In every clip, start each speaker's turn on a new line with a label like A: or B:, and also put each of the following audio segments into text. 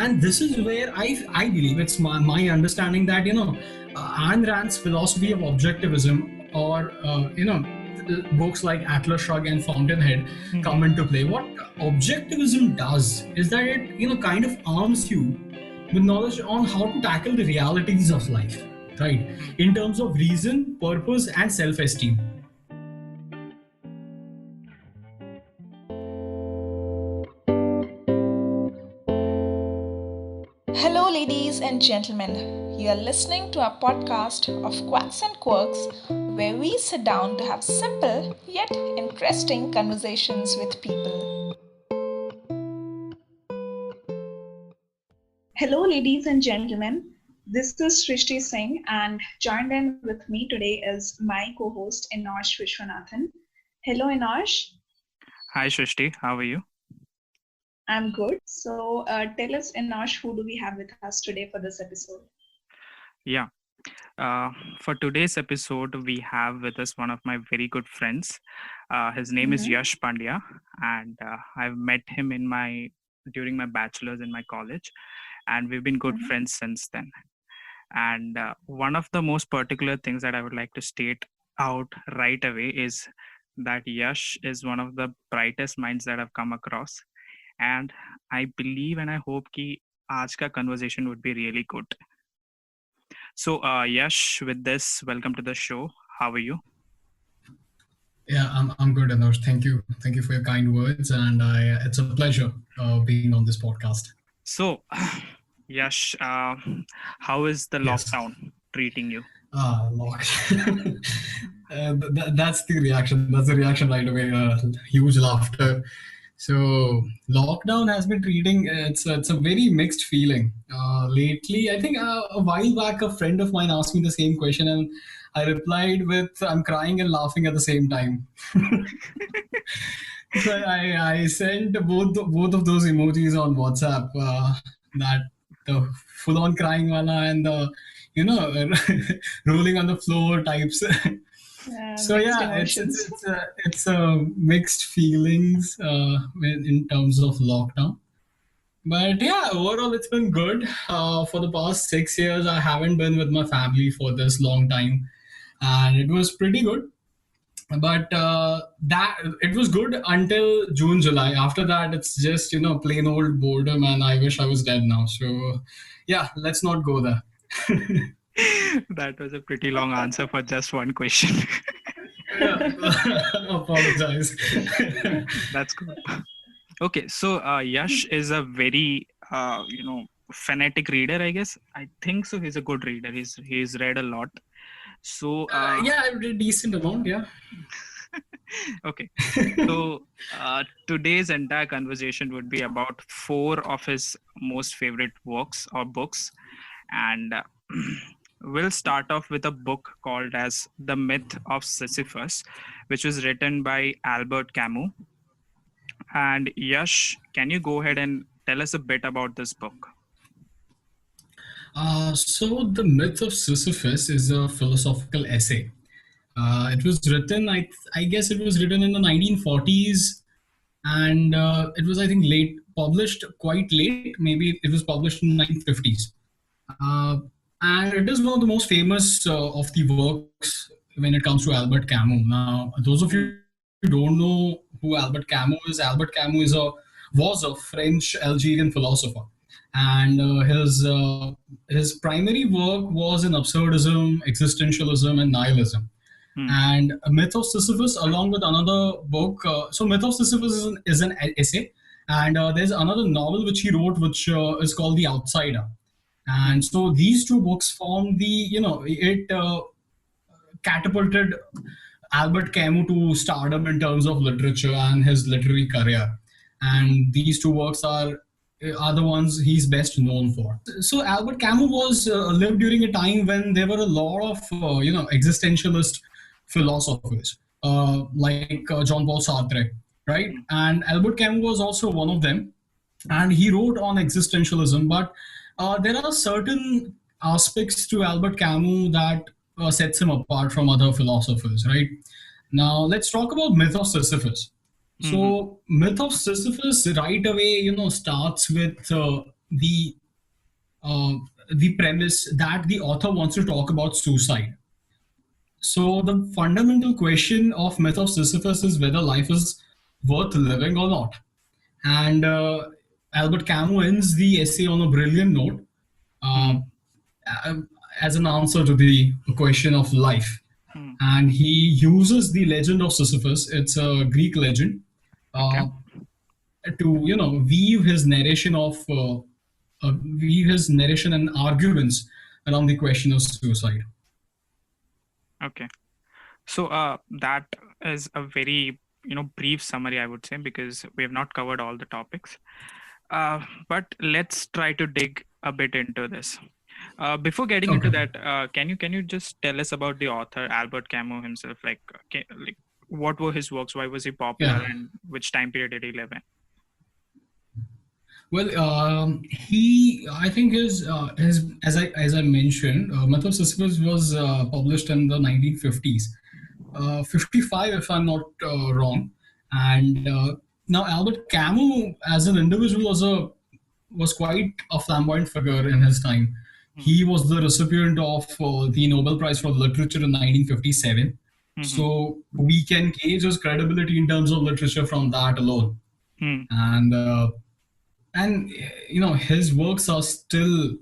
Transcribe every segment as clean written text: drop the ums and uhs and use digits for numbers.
A: And this is where I believe it's my understanding that, Ayn Rand's philosophy of objectivism, or, books like Atlas Shrugged and Fountainhead come into play. What objectivism does is that it, kind of arms you with knowledge on how to tackle the realities of life, right? In terms of reason, purpose, and self-esteem.
B: Hello, ladies and gentlemen. You are listening to our podcast of Quacks and Quirks, where we sit down to have simple yet interesting conversations with people.
C: Hello, ladies and gentlemen. This is Srishti Singh, and joined in with me today is my co-host Inosh Vishwanathan. Hello, Inosh.
D: Hi, Srishti. How are you?
C: I'm good. So tell us, Inosh, who do we have with us today for this episode?
D: Yeah. For today's episode, we have with us one of my very good friends. His name is Yash Pandya, and I've met him during my bachelor's in my college, and we've been good friends since then. And one of the most particular things that I would like to state out right away is that Yash is one of the brightest minds that I've come across. And I believe and I hope कि आज का conversation would be really good. So Yash, with this, welcome to the show. How are you?
A: Yeah, I'm good, Inosh. Thank you for your kind words, and it's a pleasure being on this podcast.
D: So, Yash, how is the lockdown treating you?
A: Lockdown. That's the reaction. That's the reaction right away. Huge laughter. So lockdown has been treating, it's a very mixed feeling. Lately, I think a while back, a friend of mine asked me the same question, and I replied with, I'm crying and laughing at the same time. So I sent both of those emojis on WhatsApp, that the full-on crying wala and the, rolling on the floor types. So yeah, it's mixed feelings in terms of lockdown. But yeah, overall it's been good. For the past 6 years, I haven't been with my family for this long time, and it was pretty good. But that it was good until June, July. After that, it's just plain old boredom, and I wish I was dead now. So yeah, let's not go there.
D: That was a pretty long answer for just one question.
A: Apologize.
D: That's good. Okay, so Yash is a very fanatic reader, I guess. I think so. He's a good reader. He's read a lot. So
A: yeah, I read a decent amount. Yeah.
D: Okay. So today's entire conversation would be about 4 of his most favorite works or books, and we'll start off with a book called as The Myth of Sisyphus, which was written by Albert Camus. And Yash, can you go ahead and tell us a bit about this book?
A: So The Myth of Sisyphus is a philosophical essay. It was written, I guess it was written in the 1940s, and it was, I think, published quite late. Maybe it was published in the 1950s. And it is one of the most famous of the works when it comes to Albert Camus. Now, those of you who don't know who Albert Camus was a French Algerian philosopher, and his primary work was in absurdism, existentialism, and nihilism. And A Myth of Sisyphus, along with another book. So Myth of Sisyphus is an essay, and there's another novel which he wrote, which is called The Outsider. And so these two books formed it catapulted Albert Camus to stardom in terms of literature and his literary career. And these two works are the ones he's best known for. So Albert Camus lived during a time when there were a lot of existentialist philosophers like Jean-Paul Sartre, right? And Albert Camus was also one of them, and he wrote on existentialism. But there are certain aspects to Albert Camus that sets him apart from other philosophers, right? Now, let's talk about Myth of Sisyphus. So, Myth of Sisyphus right away, starts with the uh, the premise that the author wants to talk about suicide. So the fundamental question of myth of Sisyphus is whether life is worth living or not. And Albert Camus ends the essay on a brilliant note, uh,
D: Hmm.
A: as an answer to the question of life.
D: Hmm.
A: And he uses the legend of Sisyphus. It's a Greek legend,
D: Okay.
A: uh, to weave his narration of weave his narration and arguments around the question of suicide.
D: Okay. So that is a very brief summary, I would say, because we have not covered all the topics. But let's try to dig a bit into this. Before getting into
A: Okay.
D: that, can you just tell us about the author Albert Camus himself? Like what were his works? Why was he popular,
A: Yeah.
D: and which time period did he live in?
A: Well, I think his as I mentioned, Myth of Sisyphus was published in the 1950s, 55 if I'm not wrong. And now Albert Camus, as an individual, was quite a flamboyant figure in his time.
D: Hmm.
A: He was the recipient of the Nobel Prize for Literature in 1957.
D: Hmm.
A: So we can gauge his credibility in terms of literature from that alone.
D: Hmm.
A: And his works are still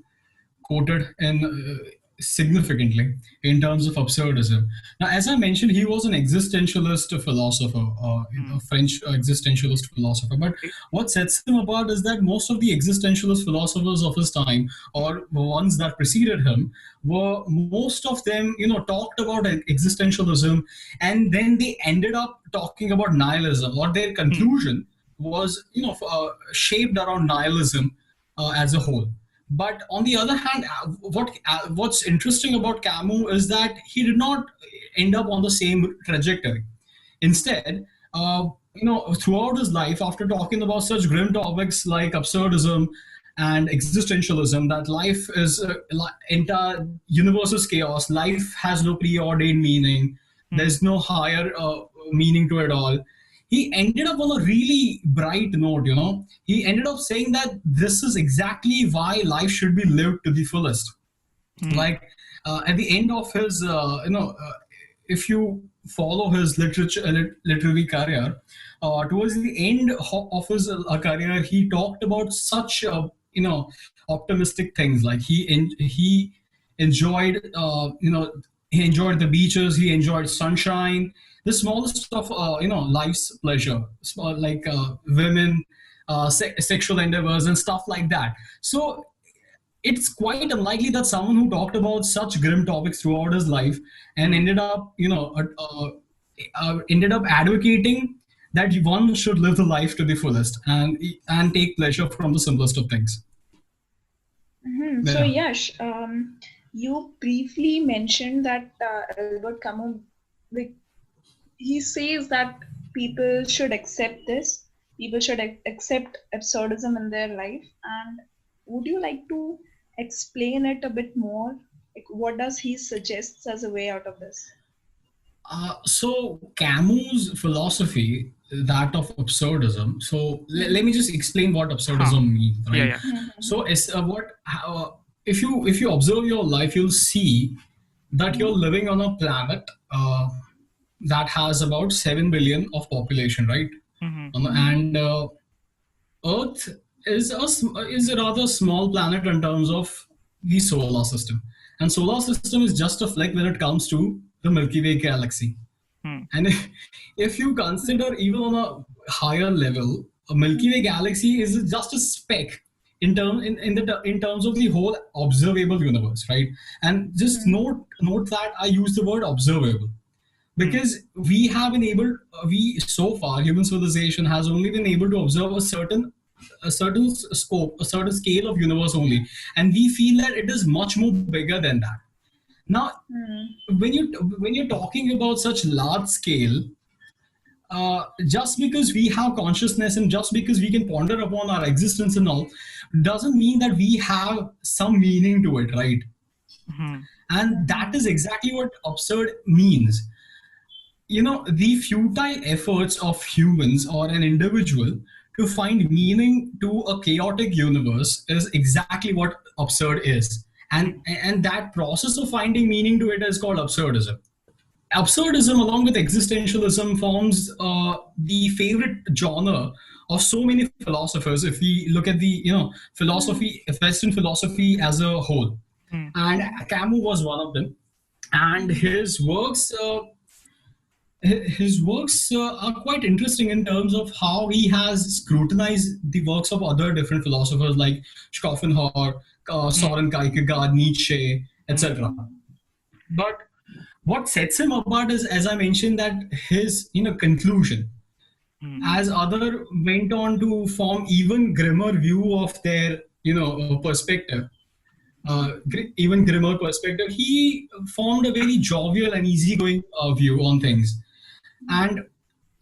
A: quoted in significantly in terms of absurdism. Now, as I mentioned, he was an existentialist philosopher,
D: Hmm.
A: a French existentialist philosopher. But
D: Eh,
A: what sets him apart is that most of the existentialist philosophers of his time, or the ones that preceded him, were most of them, talked about existentialism, and then they ended up talking about nihilism, or their
D: Hmm.
A: conclusion was, shaped around nihilism as a whole. But on the other hand, what's interesting about Camus is that he did not end up on the same trajectory. Instead, throughout his life, after talking about such grim topics like absurdism and existentialism, that life is entire universe is chaos, life has no preordained meaning,
D: Hmm.
A: there's no higher meaning to it all. He ended up on a really bright note. He ended up saying that this is exactly why life should be lived to the fullest.
D: Hmm.
A: Like, at the end of his if you follow his literary career, towards the end of his career, he talked about such optimistic things. Like he enjoyed he enjoyed the beaches, he enjoyed sunshine, the smallest of life's pleasure, like women, sexual endeavors and stuff like that. So it's quite unlikely that someone who talked about such grim topics throughout his life and
D: Hmm.
A: ended up advocating that one should live the life to the fullest and take pleasure from the simplest of things.
C: So,
A: Yeah.
C: Yash, you briefly mentioned that Albert Camus, like, he says that people should accept this, people should accept absurdism in their life. And would you like to explain it a bit more? Like, what does he suggest as a way out of this?
A: So Camus' philosophy, that of absurdism. So let me
C: Mm-hmm.
A: just explain what
D: Huh.
A: absurdism means,
D: Yeah.
A: right?
D: Yeah.
A: So it's what how, if you observe your life, you'll see that you're
C: Mm-hmm.
A: living on a planet that has about 7 billion of population, right?
D: Hmm.
C: Mm-hmm.
A: And Earth is a rather small planet in terms of the solar system, and solar system is just a fleck when it comes to the Milky Way galaxy.
D: Hmm.
A: And if you consider even on a higher level, a Milky Way
C: Mm-hmm.
A: galaxy is just a speck in terms of the whole observable universe, right? And just
C: Mm-hmm.
A: note that I use the word observable
D: Hmm.
A: because we have been able we so far human civilization has only been able to observe a certain scope, a certain scale of universe only, and we feel that it is much more bigger than that. Now, when you when you're talking about such large scale, just because we have consciousness and just because we can ponder upon our existence and all, doesn't mean that we have some meaning to it, right?
D: Hmm.
A: And that
C: Mm-hmm.
A: is exactly what absurd means. The futile efforts of humans or an individual to find meaning to a chaotic universe is exactly what absurd is. And that process of finding meaning to it is called absurdism. Absurdism, along with existentialism, forms the favorite genre of so many philosophers. If we look at the philosophy, Western philosophy as a whole,
D: Hmm.
A: and Camus was one of them, and his works are quite interesting in terms of how he has scrutinized the works of other different philosophers like Schopenhauer,
D: Hmm.
A: Soren Kierkegaard, Nietzsche,
D: Hmm.
A: etc. But what sets him apart is, as I mentioned, that his conclusion,
D: Hmm.
A: as other went on to form even grimmer view of their perspective,
D: Hmm.
A: even grimmer perspective, he formed a very jovial and easygoing view on things. And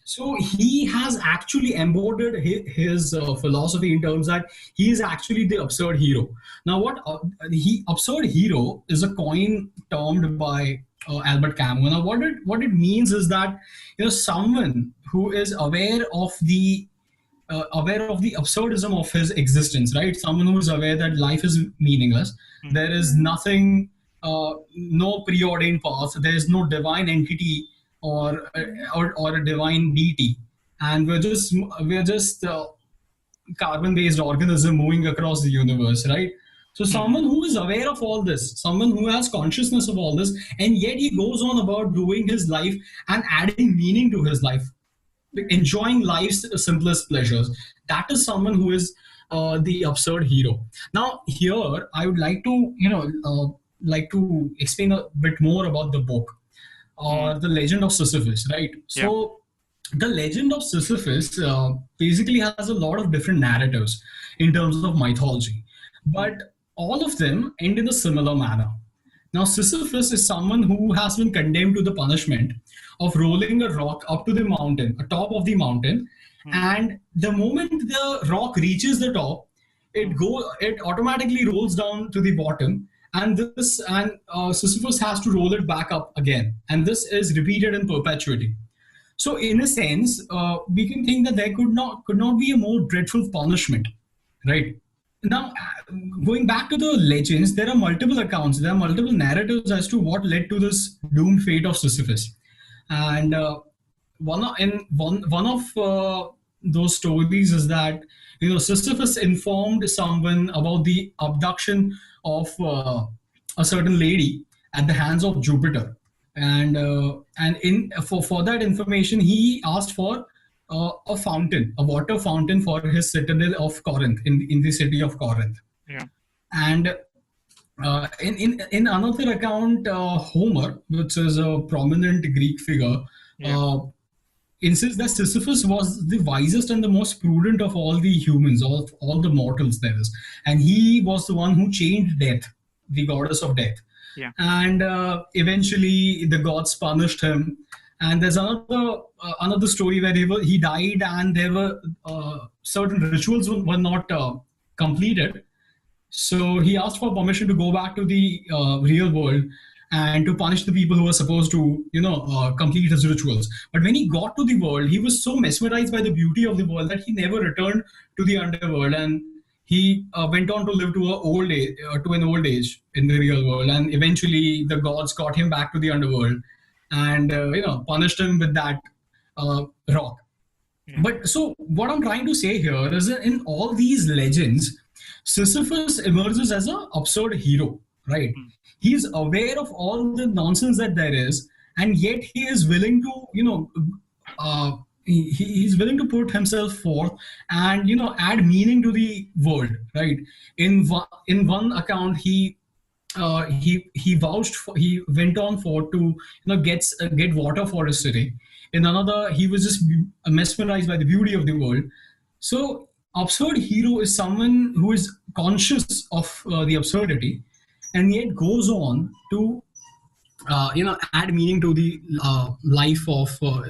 A: so he has actually embodied his philosophy in terms that he is actually the absurd hero. Now, what he absurd hero is a coin termed by Albert Camus. Now, what it means is that someone who is aware of the absurdism of his existence, right? Someone who is aware that life is meaningless.
D: Hmm.
A: There is nothing, no preordained path. There is no divine entity or a divine deity, and we're just carbon-based organism moving across the universe, right? So
D: Hmm.
A: someone who is aware of all this, someone who has consciousness of all this, and yet he goes on about doing his life and adding meaning to his life, enjoying life's simplest pleasures. That is someone who is the absurd hero. Now, here I would like to, like to explain a bit more about the book
D: Hmm.
A: or the legend of Sisyphus, right?
D: Yeah.
A: So, the legend of Sisyphus basically has a lot of different narratives in terms of mythology, but
D: Hmm.
A: all of them end in a similar manner. Now, Sisyphus is someone who has been condemned to the punishment of rolling a rock up to the mountain, atop of the mountain,
D: Hmm.
A: and the moment the rock reaches the top,
D: Hmm.
A: it automatically rolls down to the bottom, and Sisyphus has to roll it back up again, and this is repeated in perpetuity. So, in a sense, we can think that there could not be a more dreadful punishment, right? Now, going back to the legends, there are multiple accounts, there are multiple narratives as to what led to this doomed fate of Sisyphus. And one of those stories is that Sisyphus informed someone about the abduction of a certain lady at the hands of Jupiter, and in for that information he asked for a fountain, a water fountain for his citadel of Corinth, in the city of Corinth.
D: Yeah.
A: And in another account, Homer, which is a prominent Greek figure,
D: Yeah.
A: uh, insists that Sisyphus was the wisest and the most prudent of all the humans, all the mortals there is, and he was the one who changed death, the goddess of death.
D: Yeah.
A: And eventually the gods punished him. And there's another story where he died, and there were certain rituals were not completed, so he asked for permission to go back to the real world and to punish the people who were supposed to, complete his rituals. But when he got to the world, he was so mesmerized by the beauty of the world that he never returned to the underworld, and he went on to live to an old age in the real world. And eventually, the gods got him back to the underworld and punished him with that rock.
D: Yeah.
A: But so what I'm trying to say here is that in all these legends, Sisyphus emerges as an absurd hero, right?
D: Hmm.
A: He's aware of all the nonsense that there is, and yet he is willing to, uh, he's willing to put himself forth and add meaning to the world, right? In one account, he vouched for, he went on for to get water for his city. In another, he was just mesmerized by the beauty of the world. So absurd hero is someone who is conscious of the absurdity, and yet goes on to add meaning to the life of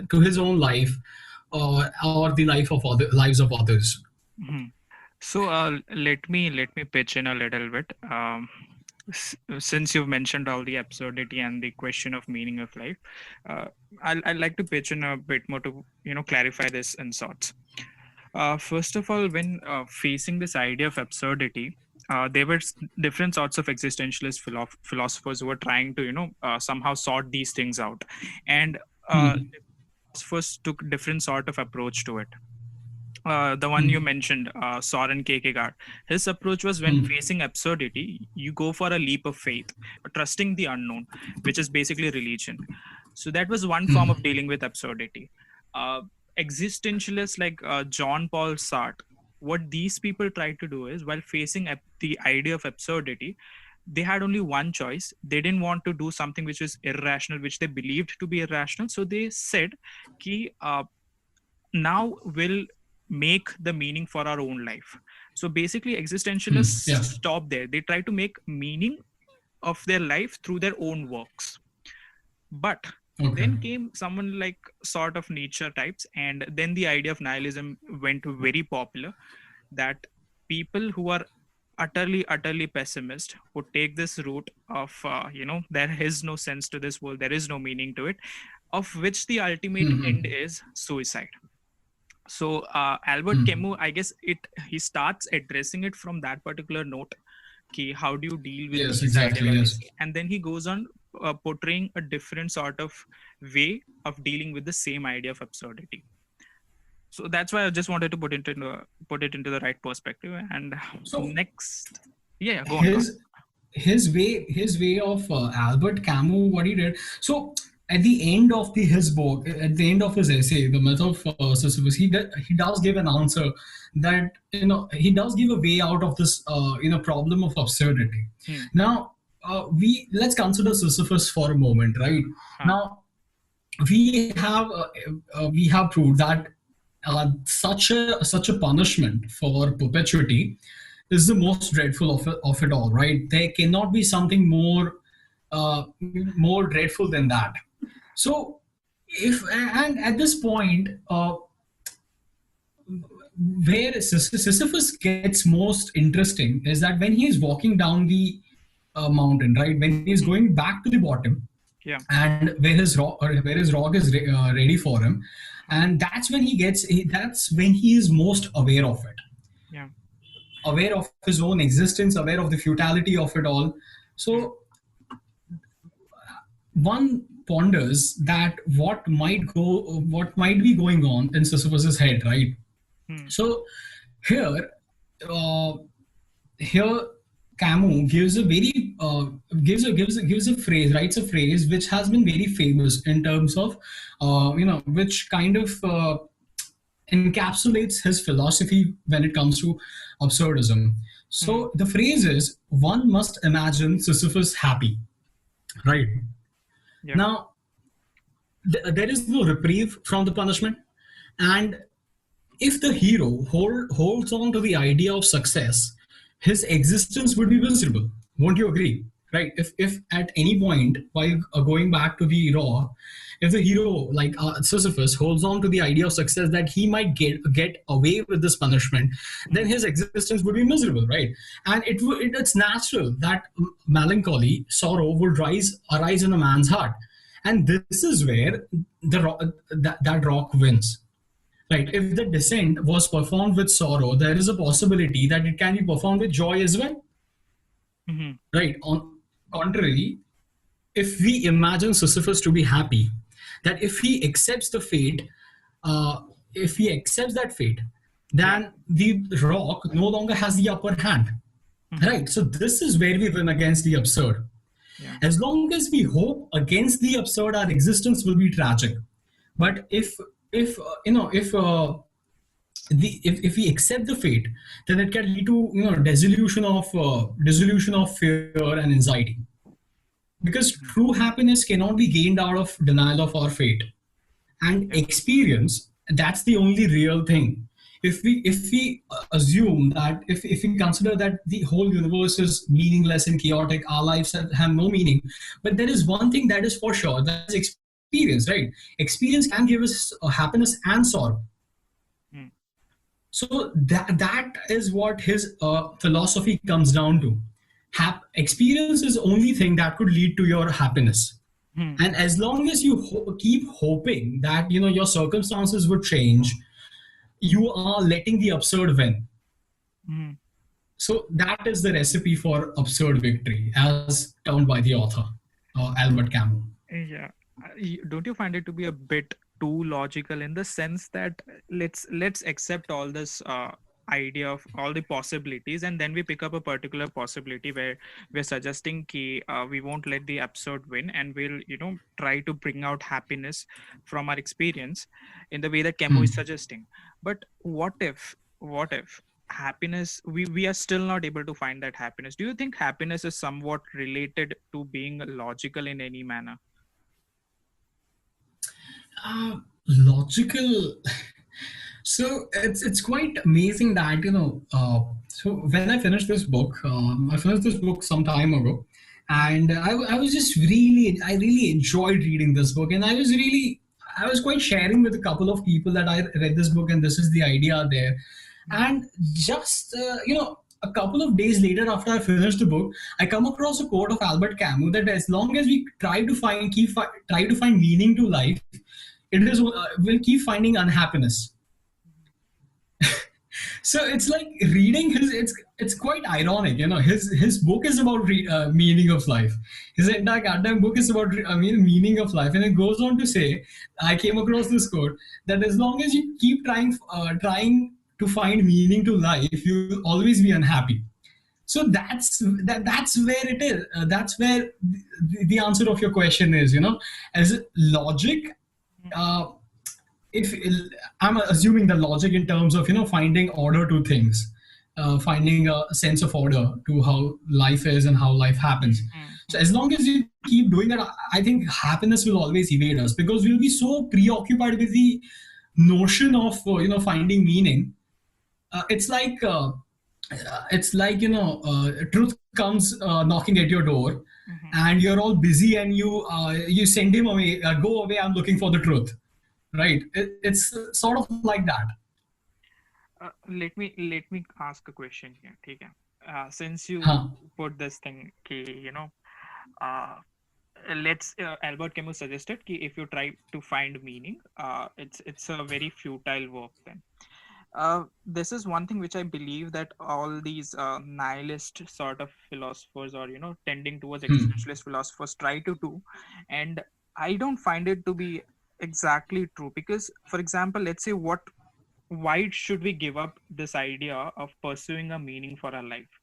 A: to his own life, or the lives of others.
D: Hmm. So let me pitch in a little bit. Since you've mentioned all the absurdity and the question of meaning of life, uh, I'd like to pitch in a bit more to clarify this in sorts. First of all, when facing this idea of absurdity, there were different sorts of existentialist philosophers who were trying to, somehow sort these things out, and
A: Hmm.
D: philosophers took different sort of approach to it. The one you
A: Hmm.
D: mentioned, Soren Kierkegaard, his approach was when
A: Hmm.
D: facing absurdity, you go for a leap of faith, trusting the unknown, which is basically religion. So that was one form of dealing with absurdity. Uh, Existentialists like John Paul Sartre, what these people tried to do is, while facing the idea of absurdity, they had only one choice. They didn't want to do something which was irrational, which they believed to be irrational. So they said, "Ki now we'll make the meaning for our own life." So basically,
A: Hmm.
D: existentialists
A: Yeah.
D: stop there. They try to make meaning of their life through their own works. But
A: Okay.
D: then came someone like sort of Nietzsche types, and then the idea of nihilism went very popular. That people who are utterly pessimist would take this route of, there is no sense to this world, there is no meaning to it, of which the ultimate end
A: Hmm.
D: is suicide. So Albert
A: Hmm.
D: Camus, I guess he starts addressing it from that particular note. Okay, how do you deal with
A: Yes,
D: these
A: exactly.
D: ideologies?
A: Yes.
D: And then he goes on portraying a different sort of way of dealing with the same idea of absurdity. So that's why I just wanted to put it into the right perspective. And
A: So
D: next, yeah, go on, go on.
A: his way of Albert Camus, what he did. So at the end of his book, at the end of his essay, The Myth of Sisyphus, he does give an answer that he does give a way out of this problem of absurdity.
D: Hmm.
A: Now we let's consider Sisyphus for a moment, right?
D: Huh.
A: Now we have proved that such a punishment for perpetuity is the most dreadful of it all, right? There cannot be something more dreadful than that. So if and at this point, where Sisyphus gets most interesting is that when he is walking down the mountain, right, when he's
D: Hmm.
A: going back to the bottom,
D: Yeah.
A: and where his rock is ready for him,
D: Huh.
A: and that's when he is most aware of it,
D: Yeah.
A: aware of his own existence, aware of the futility of it all.
D: Hmm.
A: So one ponders that what might be going on in Sisyphus's head, right?
D: Hmm.
A: So here, uh, here Camus gives a phrase, writes a phrase which has been very famous in terms of which kind of encapsulates his philosophy when it comes to absurdism.
D: Hmm.
A: So the phrase is, one must imagine Sisyphus happy, right?
D: Yeah.
A: Now there is no reprieve from the punishment, and if the hero holds on to the idea of success, his existence would be miserable. Won't you agree? Right? If at any point while going back to the raw, if the hero like Sisyphus holds on to the idea of success that he might get away with this punishment, then
D: Hmm.
A: his existence would be miserable, right? And it's natural that melancholy, sorrow would arise in a man's heart, and this is where that rock wins. Right.
D: Yeah.
A: If the descent was performed with sorrow, there is a possibility that it can be performed with joy as well.
D: Hmm.
A: Right. On contrary, if we imagine Sisyphus to be happy, that uh, if he accepts that fate,
D: Yeah.
A: then the rock no longer has the upper hand.
D: Hmm.
A: Right. So this is where we win against the absurd.
D: Yeah.
A: As long as we hope against the absurd, our existence will be tragic. But if we accept the fate, then it can lead to dissolution of fear and anxiety. Because
D: Hmm.
A: true happiness cannot be gained out of denial of our fate, and
D: Yeah.
A: experience, that's the only real thing. If we assume that if we consider that the whole universe is meaningless and chaotic, our lives have no meaning, but there is one thing that is for sure, that is experience, right? Experience can give us happiness and sorrow.
D: Hmm.
A: So that is what his philosophy comes down to. Experience is only thing that could lead to your happiness.
D: Hmm.
A: And as long as you keep hoping that your circumstances would change, you are letting the absurd win.
D: Mhm.
A: So that is the recipe for absurd victory, as termed by the author, Albert Camus.
D: Yeah. Don't you find it to be a bit too logical in the sense that let's accept all this idea of all the possibilities, and then we pick up a particular possibility where we're suggesting we won't let the absurd win, and we'll try to bring out happiness from our experience in the way that Camus is
A: Hmm.
D: suggesting. But what if happiness, we are still not able to find that happiness? Do you think happiness is somewhat related to being logical in any manner?
A: Logical. So it's quite amazing that so when I finished this book, I finished this book some time ago, and I was just I really enjoyed reading this book, and I was quite sharing with a couple of people that I read this book and this is the idea there,
D: Hmm.
A: and just a couple of days later after I finished the book, I come across a quote of Albert Camus that as long as we try to find meaning to life, we'll keep finding unhappiness. So it's like reading his it's quite ironic, his book is about meaning of life. His entire goddamn book is about meaning of life, and it goes on to say, I came across this quote that as long as you keep trying to find meaning to life, you'll always be unhappy. So that's where it is, that's where the answer of your question is, as logic. uh, if I'm assuming the logic in terms of finding order to things, finding a sense of order to how life is and how life happens.
D: Hmm.
A: So as long as you keep doing that, I think happiness will always evade us because we'll be so preoccupied with the notion of finding meaning. It's like truth comes knocking at your door,
D: Hmm.
A: and you're all busy, and you send him away, go away, I'm looking for the truth, right? It's sort of like that.
D: Let me ask a question here. Okay. Since you
A: Huh.
D: put this thing, uh, let's Albert Camus suggested कि if you try to find meaning, it's a very futile work then. This is one thing which I believe that all these nihilist sort of philosophers, or tending towards
A: Hmm.
D: existentialist philosophers, try to do, and I don't find it to be exactly true. Because, for example, let's say why should we give up this idea of pursuing a meaning for our life?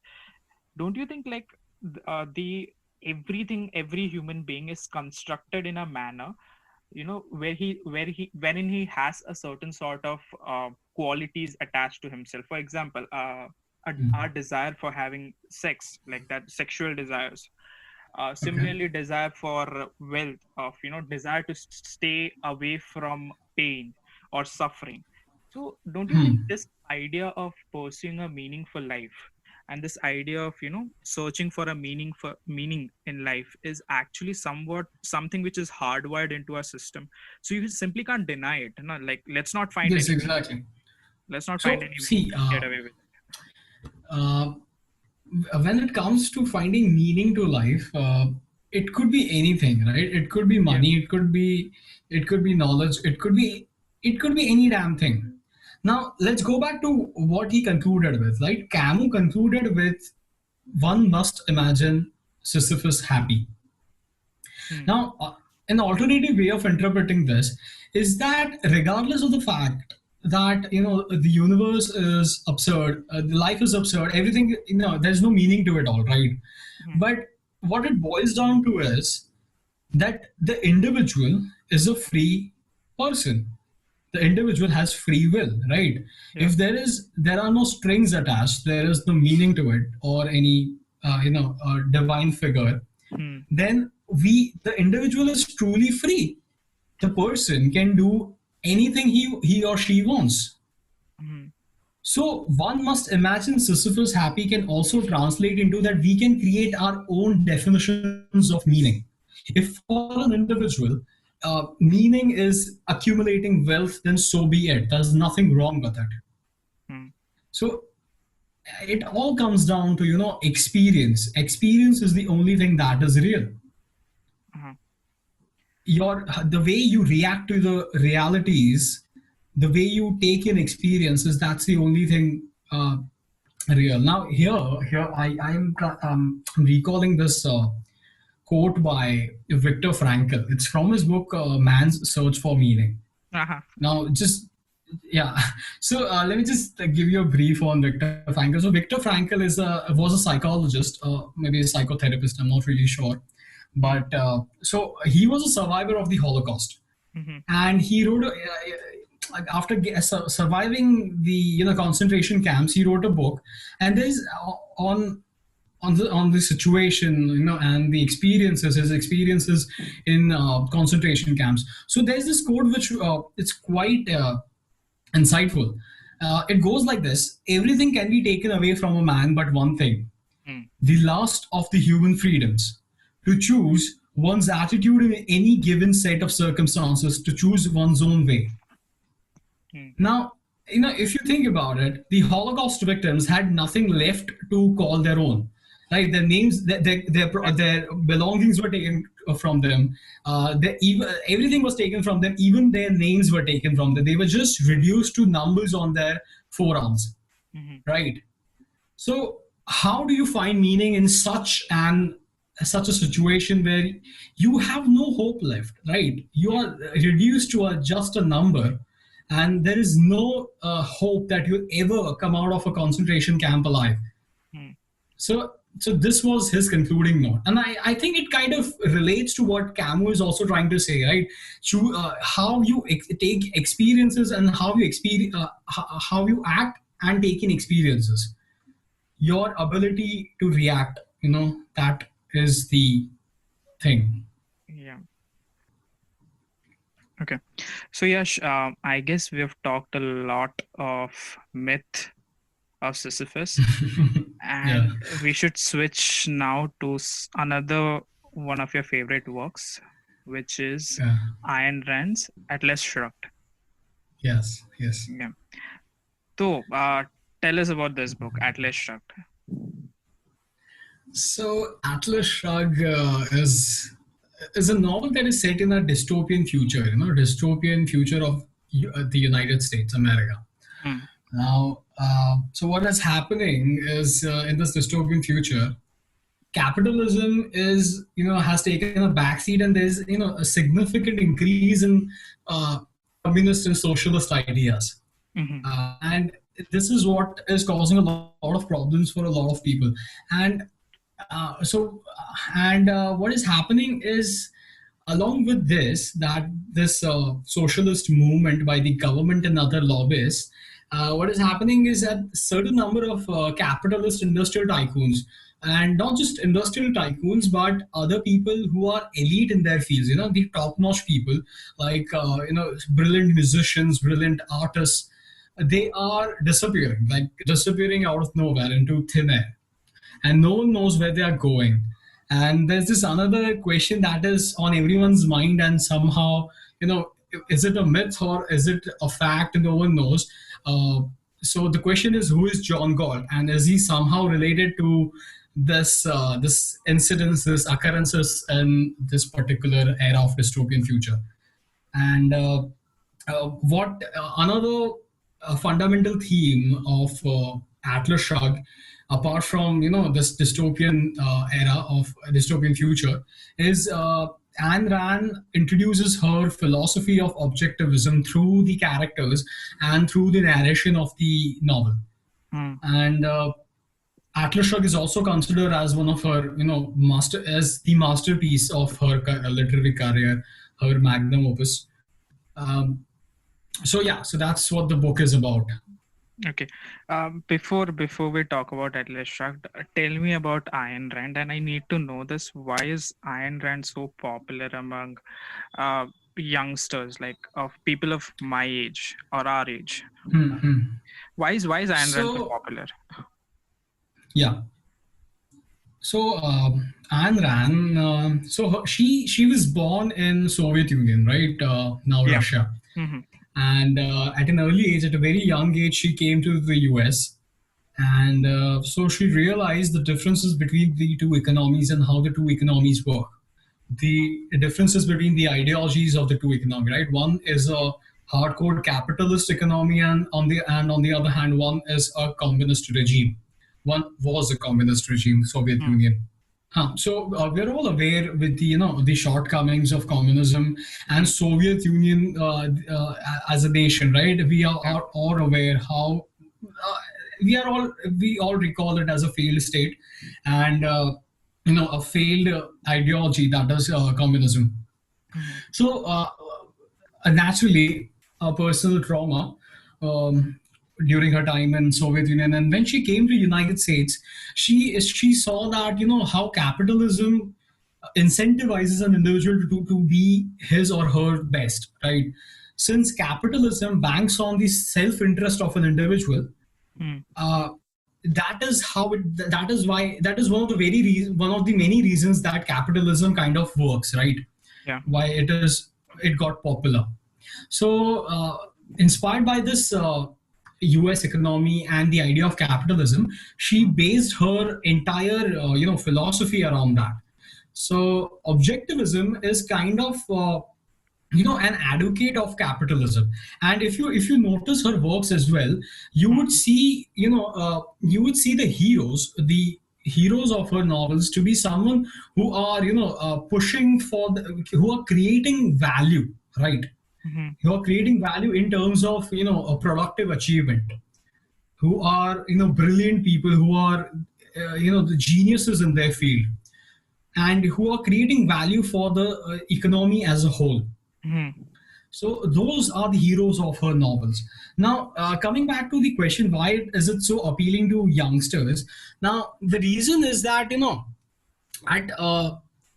D: Don't you think like the everything, every human being is constructed in a manner, wherein he has a certain sort of qualities attached to himself? For example, our desire for having sex, like that, sexual desires.
A: Okay.
D: Similarly, desire for wealth, of desire to stay away from pain or suffering. So don't you think
A: Hmm.
D: this idea of pursuing a meaningful life, and this idea of searching for a meaning in life, is actually somewhat something which is hardwired into our system? So you simply can't deny it. Like, let's not find
A: Yes,
D: any
A: exactly. So
D: way
A: see,
D: to get away with it.
A: uh, when it comes to finding meaning to life, it could be anything, right? It could be
D: Yeah.
A: money, it could be knowledge, it could be any damn thing. Now let's go back to what he concluded with. Right, Camus concluded with, one must imagine Sisyphus happy.
D: Hmm.
A: Now, an alternative way of interpreting this is that regardless of the fact that the universe is absurd, the life is absurd, everything, there's no meaning to it all, right?
D: Hmm.
A: But what it boils down to is that the individual is a free person. The individual has free will, right?
D: Yeah.
A: If there are no strings attached, there is no meaning to it or any divine figure,
D: Hmm.
A: then the individual is truly free. The person can do anything he or she wants.
D: Hmm.
A: So one must imagine Sisyphus happy can also translate into that we can create our own definitions of meaning. If for an individual, meaning is accumulating wealth, then so be it. There's nothing wrong with it.
D: Hmm.
A: So it all comes down to experience. Experience is the only thing that is real.
D: Uh-huh.
A: The way you react to the realities the way you take in experiences, that's the only thing real. Now here I'm recalling this quote by Viktor Frankl. It's from his book Man's Search for Meaning.
D: Uh-huh.
A: Now, just yeah. So let me just give you a brief on Viktor Frankl. So Viktor Frankl was a psychologist, maybe a psychotherapist. I'm not really sure, but so he was a survivor of the Holocaust,
D: Mm-hmm.
A: and he wrote like after surviving the concentration camps, he wrote a book, and there's on the situation, and the experiences, his experiences in concentration camps. So there's this quote which it's quite insightful. It goes like this: everything can be taken away from a man, but one thing,
D: Mm.
A: the last of the human freedoms, to choose one's attitude in any given set of circumstances, to choose one's own way.
D: Mm.
A: Now, if you think about it, the Holocaust victims had nothing left to call their own. Right, their names, their belongings were taken from them. Everything was taken from them. Even their names were taken from them. They were just reduced to numbers on their forearms.
D: Mm-hmm.
A: Right. So, how do you find meaning in such a situation where you have no hope left? Right, you are reduced to just a number, and there is no hope that you'll ever come out of a concentration camp alive.
D: Mm.
A: So this was his concluding note, and I think it kind of relates to what Camus is also trying to say, right? How you take experiences and how you experience, how you act and take in experiences, your ability to react. That is the thing.
D: Yeah. Okay. So Yash, I guess we've talked a lot of myth of Sisyphus,
A: Yeah.
D: and we should switch now to another one of your favorite works, which is
A: Yeah.
D: Ayn Rand's Atlas Shrugged.
A: Yes.
D: Yeah. So, tell us about this book, Atlas Shrugged.
A: So Atlas Shrugged is a novel that is set in a dystopian future, dystopian future of the United States, America.
D: Hmm.
A: Now, so what is happening is in this dystopian future, capitalism has taken a backseat, and there's a significant increase in communist and socialist ideas,
D: Mhm.
A: and this is what is causing a lot of problems for a lot of people. And what is happening is, along with this socialist movement by the government and other lobbyists, what is happening is that certain number of capitalist industrial tycoons, and not just industrial tycoons, but other people who are elite in their fields, the top-notch people, like brilliant musicians, brilliant artists, they are disappearing out of nowhere into thin air, and no one knows where they are going. And there's this another question that is on everyone's mind, and somehow, is it a myth or is it a fact? No one knows. So the question is, who is John Galt, and is he somehow related to this incidents, this occurrences in this particular era of dystopian future? And what another fundamental theme of Atlas Shrugged, apart from this dystopian era of dystopian future, is Ayn Rand introduces her philosophy of objectivism through the characters and through the narration of the novel.
D: Hmm.
A: And Atlas Shrugged is also considered as one of her, as the masterpiece of her literary career, her magnum opus. So that's what the book is about.
D: Okay. Before we talk about Atlas Shrugged, tell me about Ayn Rand, and I need to know this. Why is Ayn Rand so popular among youngsters, like of people of my age or our age?
A: Mm-hmm.
D: Why is Ayn Rand so
A: So
D: popular?
A: yeah. So Ayn Rand, she was born in Soviet Union, right? Now
D: Yeah.
A: Russia.
D: Mhm.
A: And at an early age, at a very young age, she came to the US. And so she realized the differences between the two economies and how the two economies work. The differences between the ideologies of the two economies, right? One is a hardcore capitalist economy, and on the other hand, one is a communist regime. One was a communist regime, Soviet
D: Hmm.
A: Union. So we're all aware with the the shortcomings of communism and
D: Hmm.
A: Soviet Union as a nation, right? We
D: Yeah.
A: are all aware how uh, we all recall it as a failed state, and a failed ideology, that is communism.
D: Hmm.
A: So naturally, a personal trauma um, during her time in Soviet Union, and when she came to United States, she saw that how capitalism incentivizes an individual to be his or her best, right? Since capitalism banks on the self-interest of an individual,
D: Hmm.
A: uh, that is one of the one of the many reasons that capitalism kind of works, right?
D: Yeah.
A: Why it got popular. So, inspired by this U.S. economy and the idea of capitalism, she
D: Hmm.
A: based her entire philosophy around that. So, objectivism is kind of an advocate of capitalism, and if you notice her works as well,
D: Hmm.
A: you would see the heroes of her novels to be someone who are pushing for who are creating value, right?
D: Hmm.
A: Who are creating value in terms of a productive achievement, who are brilliant people, who are the geniuses in their field, and who are creating value for the economy as a whole.
D: Hmm.
A: So those are the heroes of her novels. Now, coming back to the question, why is it so appealing to youngsters? Now, the reason is that at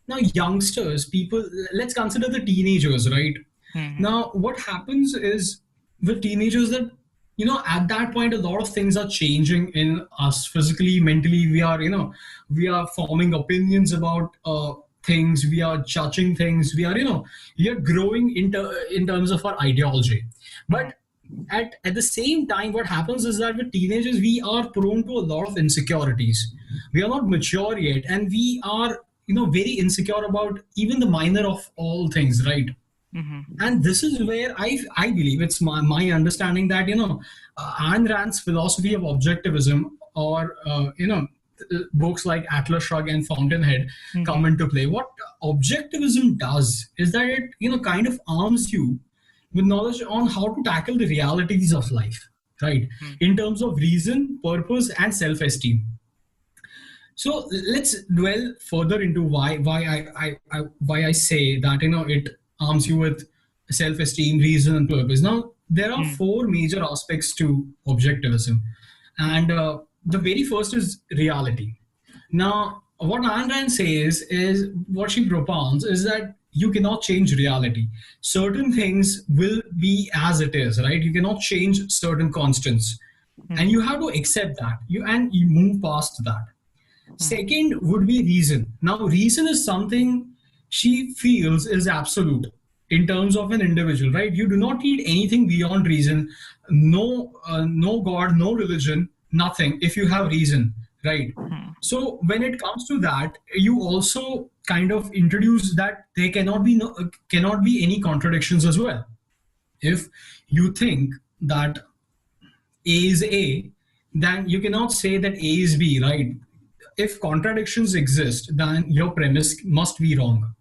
A: now youngsters, people, let's consider the teenagers, right?
D: Hmm.
A: Now, what happens is with teenagers that at that point a lot of things are changing in us physically, mentally. We are forming opinions about things. We are judging things. We are growing in terms of our ideology.
D: Hmm.
A: But at the same time, what happens is that with teenagers we are prone to a lot of insecurities. We are not mature yet, and we are very insecure about even the minor of all things, right?
D: Hmm.
A: And this is where I believe it's my understanding that Ayn Rand's philosophy of objectivism, or books like Atlas Shrugged and Fountainhead come
D: Hmm.
A: into play. What objectivism does is that it kind of arms you with knowledge on how to tackle the realities of life, right?
D: Hmm.
A: In terms of reason, purpose, and self-esteem. So let's dwell further into why I say that it arms you with self-esteem, reason, and purpose. Now there are
D: Hmm.
A: four major aspects to objectivism, and the very first is reality. Now, what Ayn Rand says is what she propounds is that you cannot change reality. Certain things will be as it is, right? You cannot change certain constants, and
D: Hmm.
A: you have to accept that. You move past that.
D: Hmm.
A: Second would be reason. Now, reason is something she feels is absolute in terms of an individual, right? You do not need anything beyond reason. No God, no religion, nothing. If you have reason, right?
D: Hmm.
A: So when it comes to that, you also kind of introduce that there cannot be any contradictions as well. If you think that A is A, then you cannot say that A is B, right? If contradictions exist, then your premise must be wrong.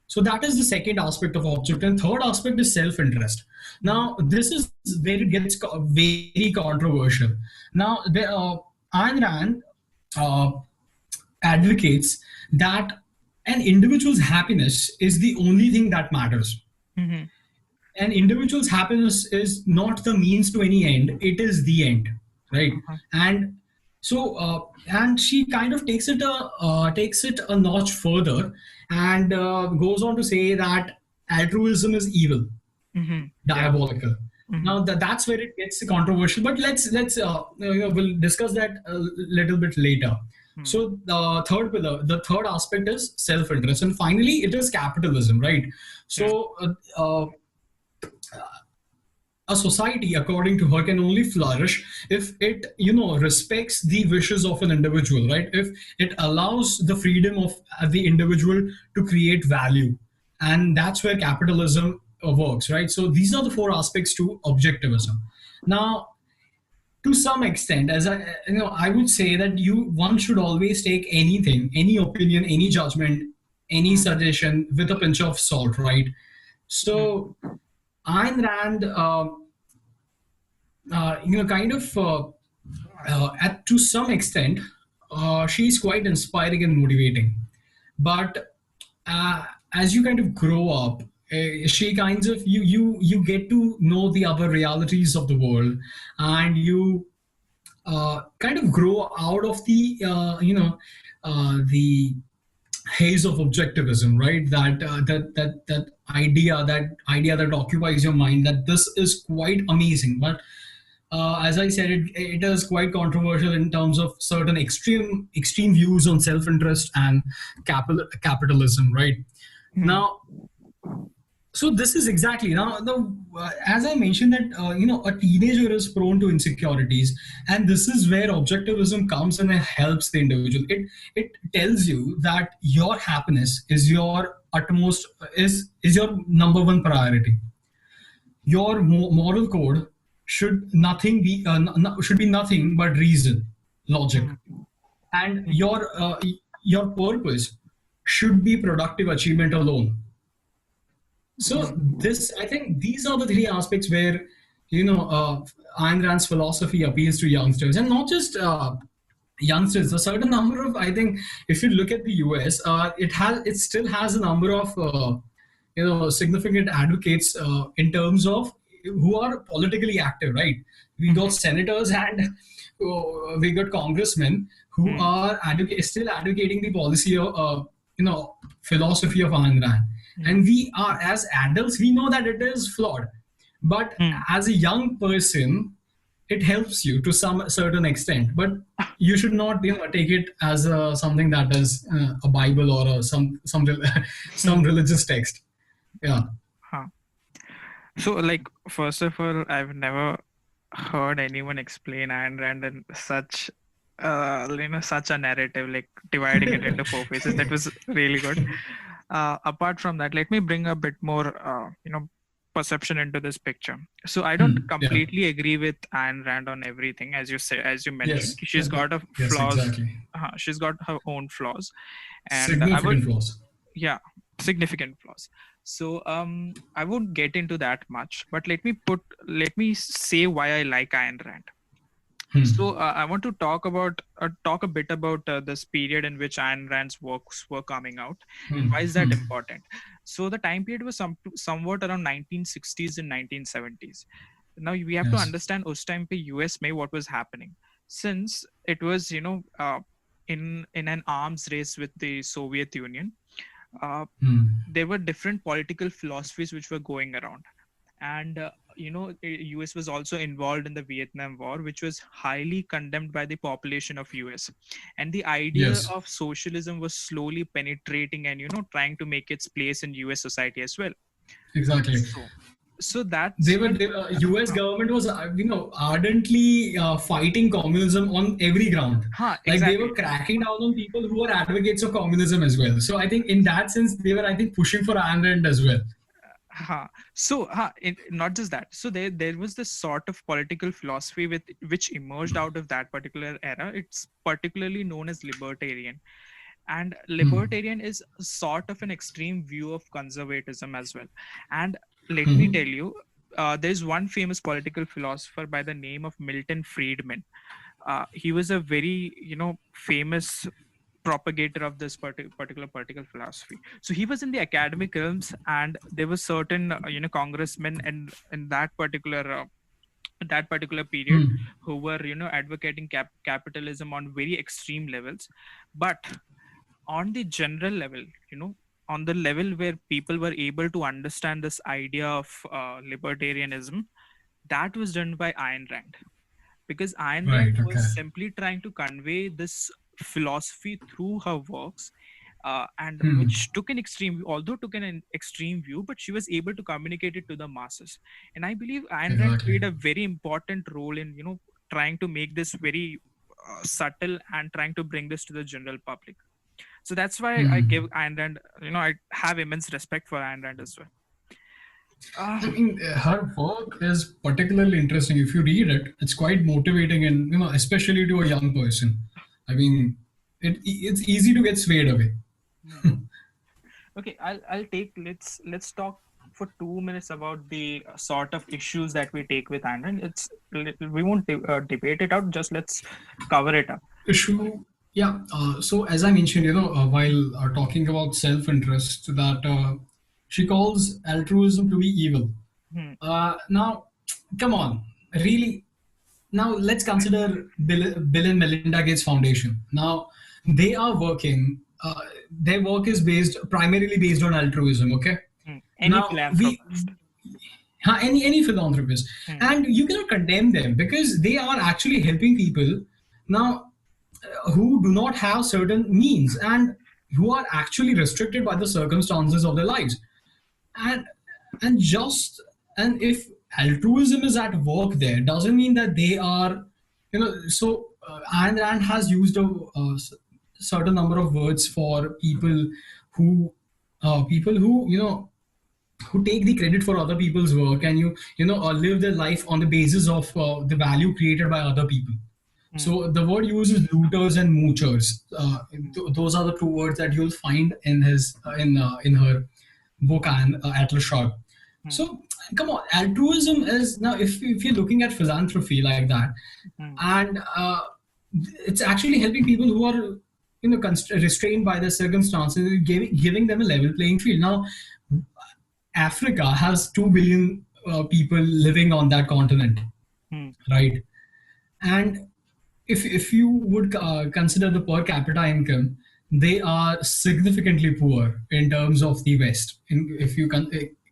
A: So that is the second aspect of object. And third aspect is self-interest.
D: Hmm.
A: Now, this is where it gets very controversial. Now, Ayn Rand uh, advocates that an individual's happiness is the only thing that matters.
D: Hmm.
A: An individual's happiness is not the means to any end, it is the end, right?
D: Uh-huh.
A: And so and she kind of takes it a notch further, and goes on to say that altruism is evil,
D: Hmm. Yeah.
A: diabolical.
D: Hmm.
A: Now that's where it gets controversial, but let's we'll discuss that a little bit later.
D: Hmm.
A: So the third aspect is self-interest, and finally it is capitalism, right?
D: Yeah.
A: So a society, according to her, can only flourish if it respects the wishes of an individual, right? If it allows the freedom of the individual to create value. And that's where capitalism works, right? So these are the four aspects to objectivism. Now, to some extent, as I would say that one should always take anything, any opinion, any judgment, any
D: mm,
A: suggestion with a pinch of salt, right?
D: mm,
A: So Ayn Rand, kind of at to some extent, she's quite inspiring and motivating. But uh, as you kind of grow up, she kinds of you get to know the other realities of the world, and you kind of grow out of the the haze of objectivism, right? That idea that occupies your mind, that this is quite amazing, but as I said, it is quite controversial in terms of certain extreme views on self-interest and capitalism, right?
D: mm,
A: Now, so this is exactly now as I mentioned that a teenager is prone to insecurities, and this is where objectivism comes and it helps the individual. It tells you that your happiness is your utmost is your number one priority. Your moral code should be nothing but reason, logic,
D: mm,
A: and
D: mm,
A: your purpose should be productive achievement alone. So
D: mm,
A: this, I think, these are the three aspects where Ayn Rand's philosophy appeals to youngsters, and not just youngsters. A certain number of, I think, if you look at the US, it still has a number of significant advocates in terms of who are politically active. Right, we got
D: mhm,
A: senators and we got congressmen who
D: mm,
A: are still advocating the policy of philosophy of Ayn Rand,
D: yeah,
A: and we are, as adults, we know that it is flawed, but
D: mm,
A: as a young person it helps you to some certain extent, but you should not take it as something that is a bible or some
D: mm,
A: religious text. Yeah.
D: huh. So, like, first of all, I've never heard anyone explain Ayn Rand in such a narrative, like dividing it into four phases. That was really good. Apart from that, let me bring a bit more, perception into this picture. So I don't
A: Yeah.
D: completely agree with Ayn Rand on everything, as you mentioned.
A: Yes.
D: She's got a
A: Yes,
D: flaws.
A: exactly.
D: She's got her own flaws, and I would,
A: Significant flaws.
D: yeah, significant flaws. So I won't get into that much, but let me say why I like Ayn Rand. So I want to talk a bit about this period in which Ayn Rand's works were coming out, and why is that important. So the time period was somewhat around 1960s and 1970s. Now we have to
A: Yes.
D: understand उस time पे US में what was happening, since it was in an arms race with the Soviet Union. Uh, there were different political philosophies which were going around, and US was also involved in the Vietnam War, which was highly condemned by the population of US, and the idea
A: Yes.
D: of socialism was slowly penetrating and trying to make its place in US society as well.
A: Exactly.
D: So that's when
A: US government was ardently fighting communism on every ground. Like they were
D: exactly.
A: cracking down on people who were advocates of communism as well. So I think in that sense they were, I think, pushing for Ayn Rand as well.
D: So not just that. So there was this sort of political philosophy which emerged out of that particular era. It's particularly known as libertarian, and libertarian is sort of an extreme view of conservatism as well. And let me tell you, there's one famous political philosopher by the name of Milton Friedman. He was a very famous propagator of this particular political philosophy. So he was in the academic realms, and there were certain congressmen in that particular period who were advocating capitalism on very extreme levels. But on the general level, on the level where people were able to understand this idea of libertarianism, that was done by Ayn Rand, because Ayn Rand
A: Right. Okay.
D: was simply trying to convey this philosophy through her works, and which took an extreme view, but she was able to communicate it to the masses. And I believe Ayn Rand
A: Exactly.
D: played a very important role in trying to make this very subtle and trying to bring this to the general public. So that's why I give Ayn Rand, I have immense respect for Ayn Rand as well. Uh,
A: I mean, her work is particularly interesting. If you read it, it's quite motivating, and especially to a young person. I mean, it's easy to get swayed away.
D: hmm. Okay, I'll take let's talk for 2 minutes about the sort of issues that we take with Ayn Rand. We won't debate it out. Just let's cover it up.
A: Issue, yeah. So as I mentioned, while talking about self-interest, that she calls altruism to be evil.
D: Hmm.
A: Now, come on, really. Now let's consider Bill and Melinda Gates Foundation. Now they are working. Their work is primarily based on altruism. Okay.
D: Any
A: Now we
D: philanthropist.
A: any philanthropist,
D: Hmm.
A: and you cannot condemn them because they are actually helping people now who do not have certain means and who are actually restricted by the circumstances of their lives, and just and if altruism is at work there doesn't mean that they are so Ayn Rand has used a certain number of words for who people who who take the credit for other people's work, and live their life on the basis of the value created by other people.
D: Hmm.
A: So the word uses looters and moochers.
D: Hmm.
A: Those are the two words that you'll find in his in her book and Atlas Shrugged.
D: Hmm.
A: So come on, altruism is now if you're looking at philanthropy like that,
D: Hmm.
A: and it's actually helping people who are restrained by their circumstances, giving them a level playing field. Now Africa has 2 billion people living on that continent,
D: Hmm.
A: right? And if you would consider the per capita income, they are significantly poor in terms of the West. If you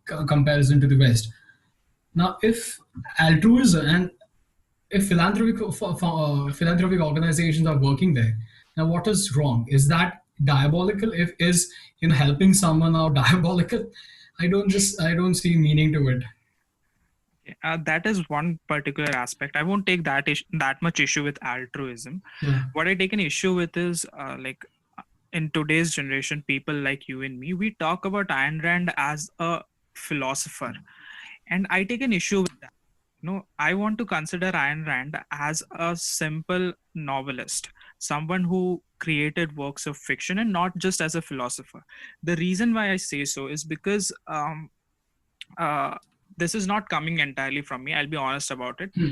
A: comparison to the West. Now, if altruism and if philanthropic organizations are working there, now what is wrong? Is that diabolical? If is helping someone out diabolical? I don't see meaning to it.
D: That is one particular aspect. I won't take that much issue with altruism.
A: Yeah.
D: What I take an issue with is in today's generation, people like you and me, we talk about Ayn Rand as a philosopher, and I take an issue with that. No, I want to consider Ayn Rand as a simple novelist, someone who created works of fiction and not just as a philosopher. The reason why I say so is because uh, this is not coming entirely from me. I'll be honest about it.
A: Hmm.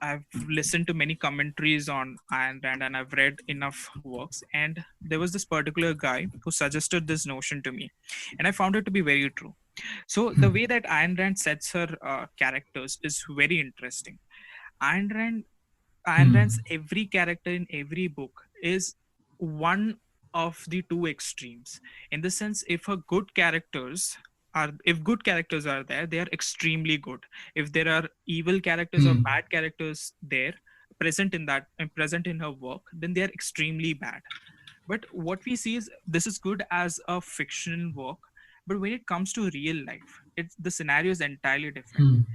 D: I've listened to many commentaries on Ayn Rand and I've read enough works. And there was this particular guy who suggested this notion to me, and I found it to be very true. So the way that Ayn Rand sets her characters is very interesting. Ayn Rand, Ayn Rand's every character in every book is one of the two extremes. In the sense, if good characters are there, they are extremely good. If there are evil characters or bad characters there present in her work, then they are extremely bad. But what we see is this is good as a fictional work, but when it comes to real life, the scenario is entirely different.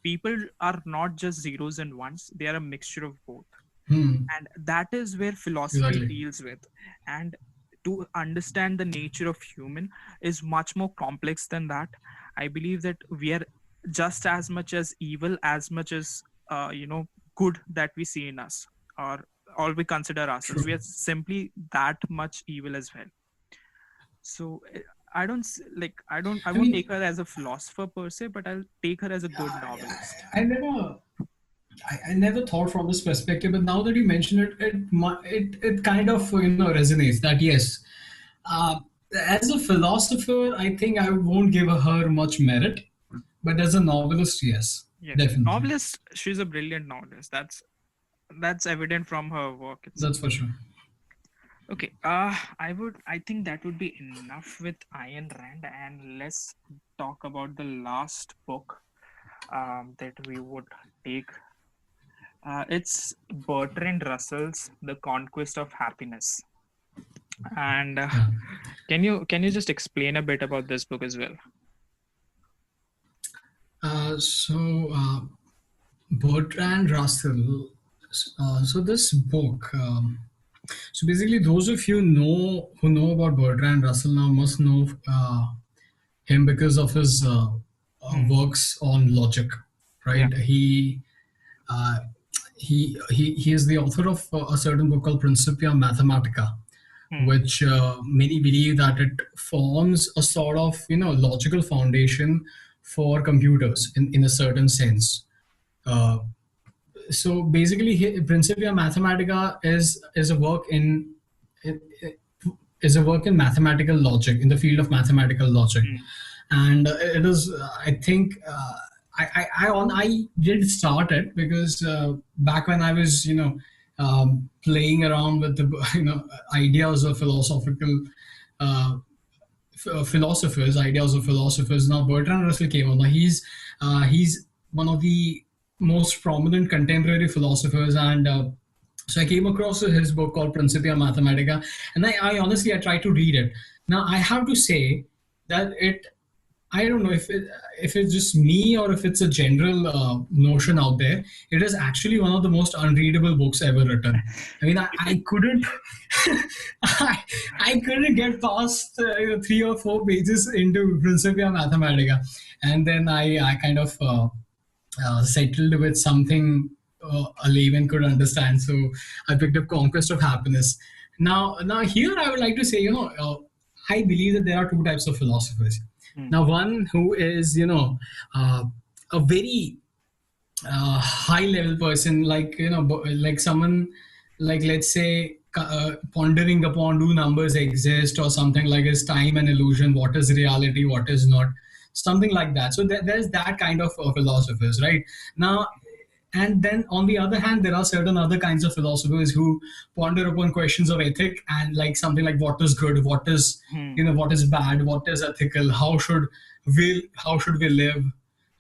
D: People are not just zeros and ones, they are a mixture of both. And that is where philosophy
A: Exactly.
D: deals with. And to understand the nature of human is much more complex than that. I believe that we are just as much as evil as much as good that we see in us, or we consider ourselves.
A: True.
D: We are simply that much evil as well. So I don't I won't take her as a philosopher per se, but I'll take her as a good novelist.
A: I never thought from this perspective, but now that you mention it, it kind of resonates. That yes, uh, as a philosopher, I think I won't give her much merit, but as a novelist, yes,
D: Yes,
A: definitely,
D: novelist. She's a brilliant novelist. That's evident from her work itself.
A: that's for sure.
D: Okay, I think that would be enough with Ayn Rand, and let's talk about the last book that we would take. It's Bertrand Russell's The Conquest of Happiness. And
A: Yeah.
D: can you just explain a bit about this book as well?
A: So Bertrand Russell. So this book. So basically, those of you who know about Bertrand Russell now must know him because of his
D: Hmm.
A: works on logic,
D: Yeah.
A: right? Uh, he is the author of a certain book called Principia Mathematica,
D: Hmm.
A: which many believe that it forms a sort of logical foundation for computers in a certain sense. Uh, so basically, Principia Mathematica is a work in it, it is a work in mathematical logic, in the field of mathematical logic,
D: Hmm.
A: and it is I think I did start it because back when I was playing around with the ideas of philosophical uh, philosophers, ideas of philosophers. Now Bertrand Russell came on. Now he's one of the most prominent contemporary philosophers, and so I came across his book called Principia Mathematica, and I honestly I tried to read it. Now I have to say that I don't know if it's just me or if it's a general notion out there. It is actually one of the most unreadable books ever written. I mean, I couldn't, I, I couldn't get past 3 or 4 pages into Principia Mathematica, and then I kind of settled with something a layman could understand. So I picked up Conquest of Happiness. Now here I would like to say, I believe that there are two types of philosophers.
D: Hmm.
A: Now, one who is, uh, a very high level person, like like someone, like let's say pondering upon do numbers exist or something, like is time an illusion, what is reality, what is not, something like that. So there's that kind of philosophers, right? Now, and then on the other hand, there are certain other kinds of philosophers who ponder upon questions of ethic, and like something like what is good, what is
D: Hmm.
A: what is bad, what is ethical, how should we live,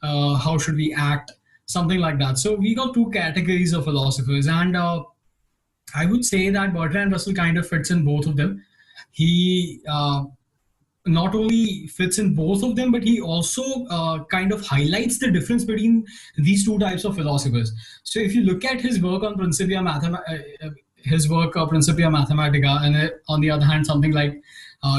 A: how should we act, something like that. So we got two categories of philosophers, and I would say that Bertrand Russell kind of fits in both of them. He not only fits in both of them, but he also kind of highlights the difference between these two types of philosophers. So if you look at his work on Principia Mathematica, and on the other hand, something like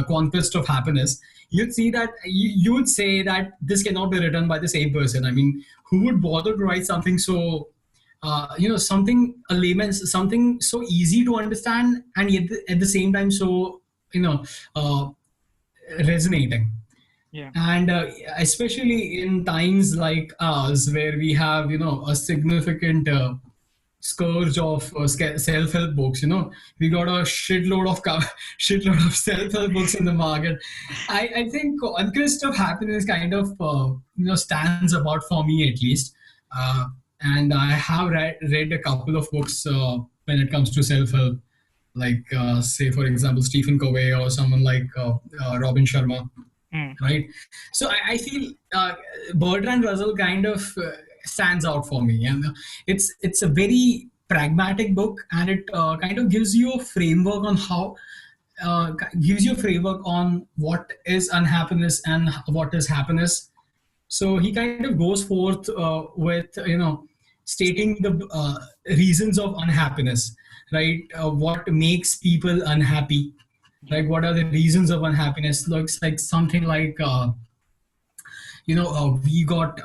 A: Conquest of Happiness, you'd see that you would say that this cannot be written by the same person. I mean, who would bother to write something so something a layman's, something so easy to understand, and yet at the same time so you know uh, resonating.
D: Yeah.
A: And especially in times like ours, where we have a significant scourge of self-help books. We got a shitload of shitload of self-help books in the market. I think Conquest of Happiness kind of stands apart for me, at least. uh, and I have read a couple of books when it comes to self-help, like say for example Stephen Covey or someone like Robin Sharma,
D: Hmm.
A: right? So I feel Bertrand Russell kind of stands out for me, and it's a very pragmatic book, and it kind of gives you a framework on how gives you a framework on what is unhappiness and what is happiness. So he kind of goes forth with stating the reasons of unhappiness, right? What makes people unhappy,
D: Yeah.
A: like what are the reasons of unhappiness. Looks like something like we got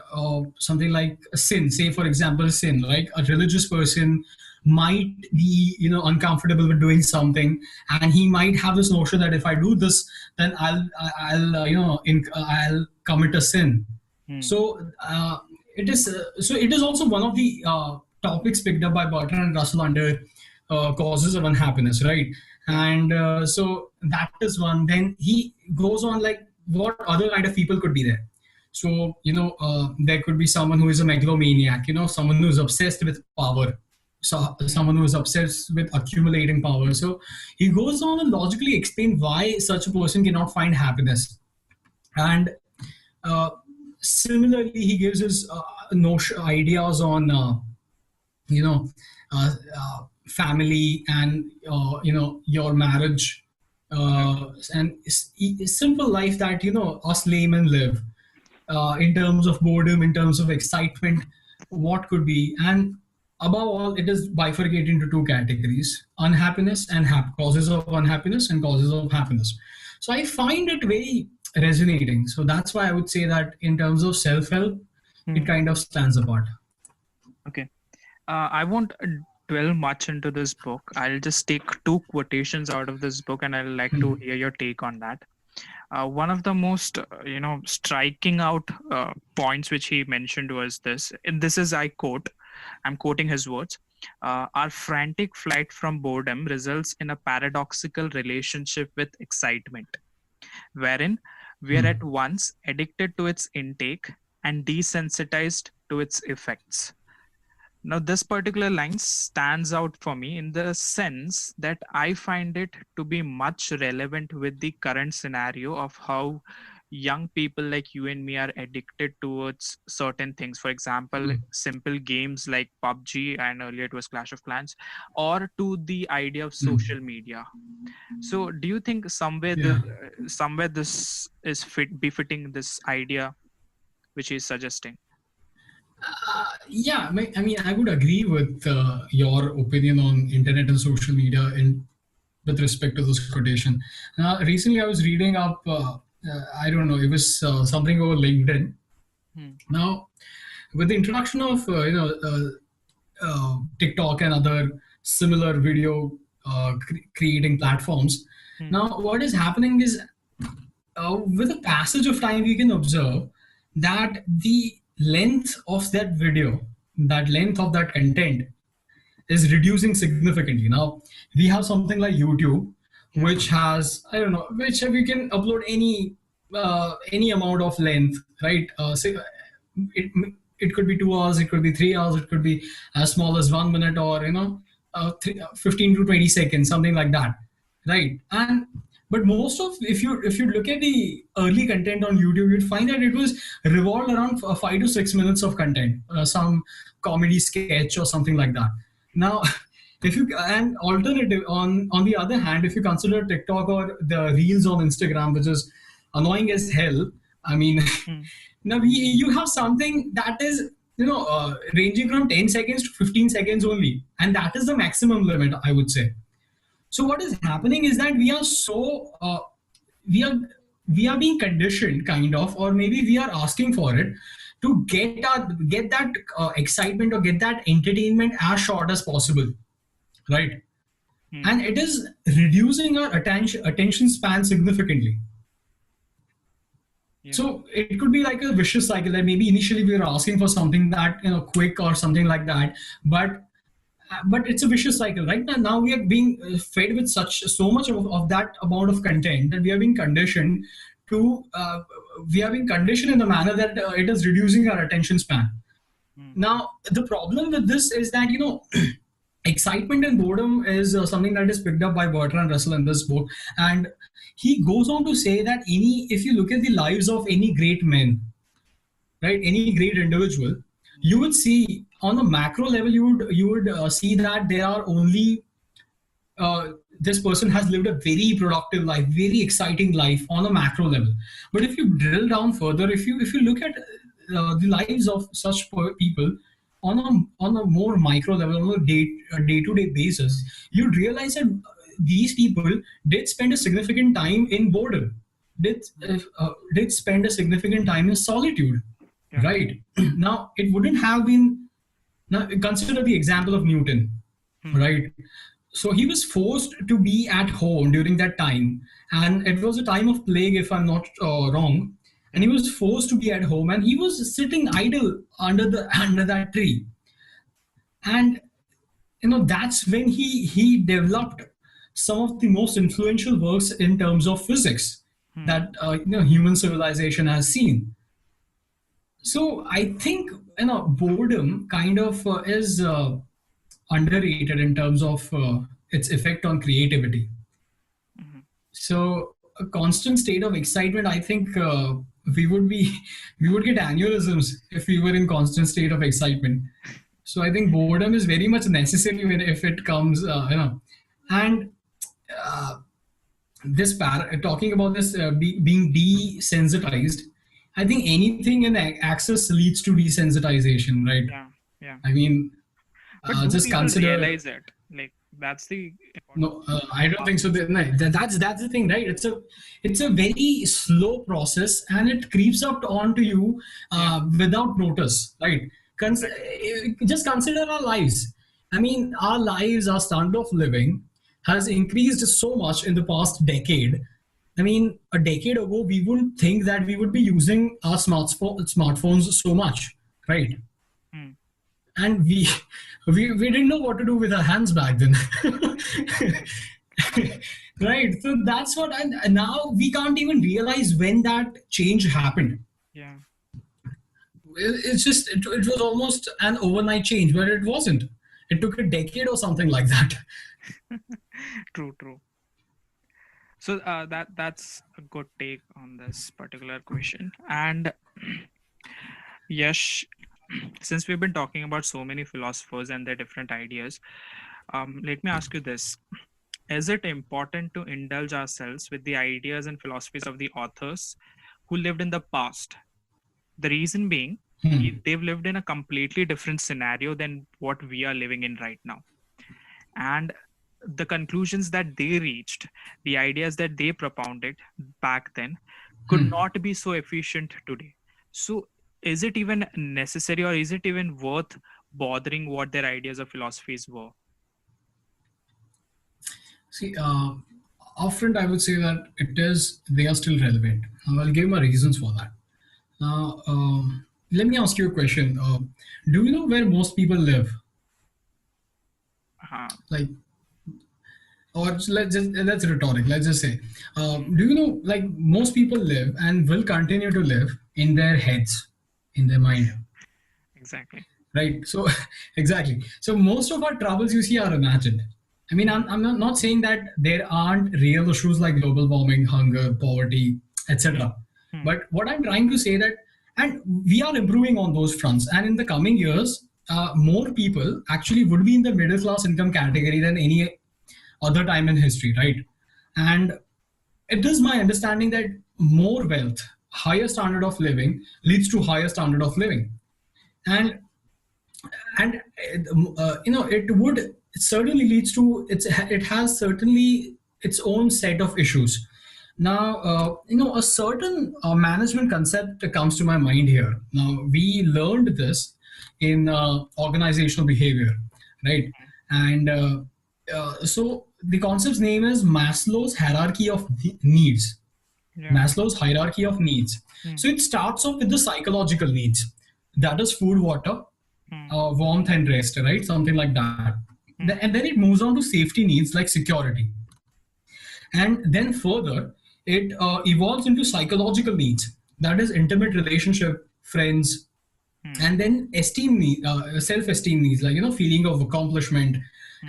A: something like a sin, say for example sin, like a religious person might be uncomfortable with doing something, and he might have this notion that if I do this, then I'll I'll commit a sin.
D: Hmm.
A: So it is also one of the topics picked up by Bertrand Russell under causes of unhappiness, right?
D: Yeah.
A: And so that is one. Then he goes on like what other kind of people could be there. So there could be someone who is a megalomaniac, someone who is obsessed with power, so
D: Hmm.
A: someone who is obsessed with accumulating power. So he goes on and logically explain why such a person cannot find happiness. And uh, similarly, he gives his notion ideas on you know family and your marriage, and simple life that us laymen live, in terms of boredom, in terms of excitement, what could be. And above all, it is bifurcated into two categories: unhappiness and causes of unhappiness and causes of happiness. So I find it very resonating. So that's why I would say that in terms of self-help, it
D: Hmm.
A: kind of stands apart.
D: Okay. I won't dwell much into this book. I'll just take two quotations out of this book, and I'd like to
A: Hmm.
D: hear your take on that. One of the most, striking out points which he mentioned was this. And this is, I quote, I'm quoting his words. Our frantic flight from boredom results in a paradoxical relationship with excitement, wherein we are at
A: Hmm.
D: once addicted to its intake and desensitized to its effects. Now, this particular line stands out for me in the sense that I find it to be much relevant with the current scenario of how young people like you and me are addicted towards certain things. For example,
A: Hmm.
D: simple games like PUBG, and earlier it was Clash of Clans, or to the idea of
A: Hmm.
D: social media. So, do you think
A: Yeah.
D: somewhere this is befitting this idea which he's suggesting?
A: Yeah, I mean, I would agree with your opinion on internet and social media in with respect to this quotation. Recently, I was reading up. I don't know. It was something over LinkedIn.
D: Hmm.
A: Now, with the introduction of TikTok and other similar video creating platforms,
D: Hmm.
A: now what is happening is with the passage of time, we can observe that the length of that video, that length of that content, is reducing significantly. Now we have something like YouTube,
D: Yeah.
A: which has, I don't know, which we can upload any amount of length, right? Say it it could be 2 hours, it could be 3 hours, it could be as small as 1 minute, or 15 to 20 seconds, something like that, right? And but most of, if you look at the early content on YouTube, you'd find that it was revolved around 5 to 6 minutes of content, some comedy sketch or something like that. Now, if you, and alternative, on the other hand, if you consider TikTok or the reels on Instagram, which is annoying as hell, I mean,
D: Hmm.
A: now you have something that is, ranging from 10 seconds to 15 seconds only, and that is the maximum limit, I would say. So what is happening is that we are we are being conditioned, kind of, or maybe we are asking for it, to get that excitement or get that entertainment as short as possible, right?
D: Hmm.
A: And it is reducing our attention span significantly.
D: Yeah.
A: So it could be like a vicious cycle, that maybe initially we were asking for something that, quick or something like that, but it's a vicious cycle, right? Now we are being fed with so much of that amount of content, that we are being conditioned to we are being conditioned in the manner that it is reducing our attention span.
D: Hmm.
A: Now the problem with this is that, excitement and boredom is something that is picked up by Bertrand Russell in this book, and he goes on to say that, if you look at the lives of any great men, right, any great individual, you would see on a macro level, you would see that there are only this person has lived a very productive life, very exciting life on a macro level. But if you drill down further, if you look at the lives of such people on a more micro level, on a day to day basis, you'd realize that these people did spend a significant time in boredom, did spend a significant time in solitude,
D: Yeah.
A: right? Now it wouldn't have been. Now consider the example of Newton,
D: Hmm.
A: right? So he was forced to be at home during that time, and it was a time of plague, if I'm not wrong. And
D: Yeah.
A: he was forced to be at home, and he was sitting idle under the under that tree. And that's when he developed some of the most influential works in terms of physics
D: Hmm.
A: that human civilization has seen. So I think, boredom kind of is underrated in terms of its effect on creativity.
D: Mhm.
A: So a constant state of excitement, I think we would be we would get aneurysms if we were in constant state of excitement. So I think boredom is very much necessary when, if it comes, and talking about this being desensitized. I think anything in access leads to desensitization, right?
D: Yeah. Yeah.
A: I mean,
D: But do
A: just
D: people
A: consider.
D: realize it? Like, That's the
A: No,
D: important
A: I don't think so. No, that's the thing, right? It's a very slow process, and it creeps up onto you
D: yeah,
A: without notice, right?
D: exactly.
A: Just consider our lives. I mean, our lives, our standard of living has increased so much in the past decade. I mean, a decade ago, we wouldn't think that we would be using our smartphones so much, right?
D: Hmm.
A: And we didn't know what to do with our hands back then. Right, so that's what, and now we can't even realize when that change happened.
D: Yeah,
A: It's just it was almost an overnight change, but it wasn't. It took a decade or something like that.
D: true, true. So that's a good take on this particular question. And Yash, since we've been talking about so many philosophers and their different ideas, let me ask you this: is it important to indulge ourselves with the ideas and philosophies of the authors who lived in the past? The reason being,
A: Hmm.
D: they've lived in a completely different scenario than what we are living in right now. And the conclusions that they reached, the ideas that they propounded back then, could
A: Hmm.
D: not be so efficient today. So, is it even necessary, or is it even worth bothering what their ideas or philosophies were?
A: See, upfront, I would say that it is they are still relevant. I'll give my reasons for that. Now, let me ask you a question. Do you know where most people live?
D: Uh,
A: Like, or let's rhetoric. Let's just say,
D: mm,
A: do you know, like most people live and will continue to live in their heads, in their mind,
D: exactly.
A: right? So, exactly. So most of our troubles you see are imagined. I mean,
D: Mm,
A: I'm not saying that there aren't real issues like global warming, hunger, poverty,
D: mm,
A: etc.
D: mm,
A: But what I'm trying to say that, and we are improving on those fronts. And in the coming years, more people actually would be in the middle class income category than any other time in history, right? And it is my understanding that more wealth, higher standard of living leads to higher standard of living. And and it would, it certainly leads to it has certainly its own set of issues. Now, a certain management concept comes to my mind here. Now, we learned this in organizational behavior, right? And so the concept's name is Maslow's hierarchy of needs.
D: yeah.
A: Maslow's hierarchy of needs.
D: Mm,
A: So it starts off with the psychological needs, that is food, water,
D: mm,
A: warmth, and rest, right? Something like that.
D: mm,
A: And then it moves on to safety needs like security. And then further, it evolves into psychological needs, that is intimate relationship, friends,
D: mm,
A: and then self-esteem needs, like feeling of accomplishment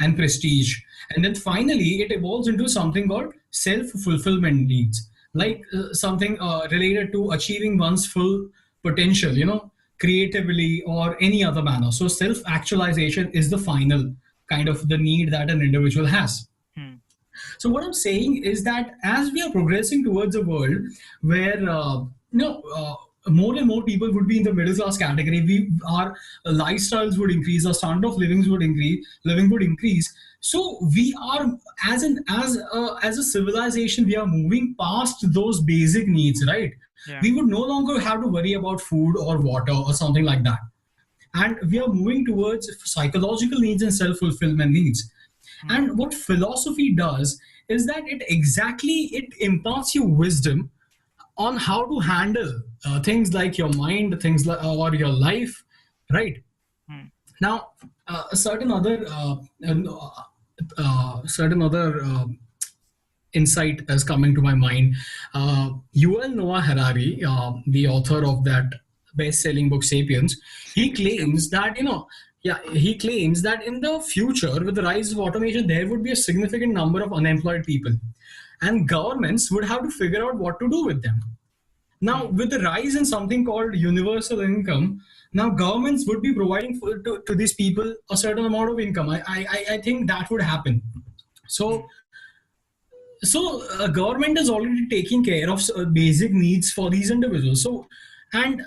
A: and
D: mm,
A: prestige. And then finally it evolves into something called self-fulfillment needs,
D: mm,
A: like something related to achieving one's full potential, creatively or any other manner. So self-actualization is the final kind of the need that an individual has.
D: mm,
A: So what I'm saying is that as we are progressing towards a world where more and more people would be in the middle class category, our lifestyles would increase, our standard of living would increase. So we are, as a civilization, we are moving past those basic needs, right?
D: yeah.
A: We would no longer have to worry about food or water or something like that, and we are moving towards psychological needs and self-fulfillment needs.
D: Mm,
A: And what philosophy does is that it imparts you wisdom on how to handle things like your mind, things like or your life, right?
D: mm,
A: Now, a certain other insight is coming to my mind. Yuval Noah Harari, the author of that best-selling book *Sapiens*, he
D: yep.
A: claims that he claims that in the future, with the rise of automation, there would be a significant number of unemployed people, and governments would have to figure out what to do with them. Now,
D: Mm,
A: with the rise in something called universal income, now governments would be providing to these people a certain amount of income. I think that would happen.
D: mm,
A: So government is already taking care of basic needs for these individuals. And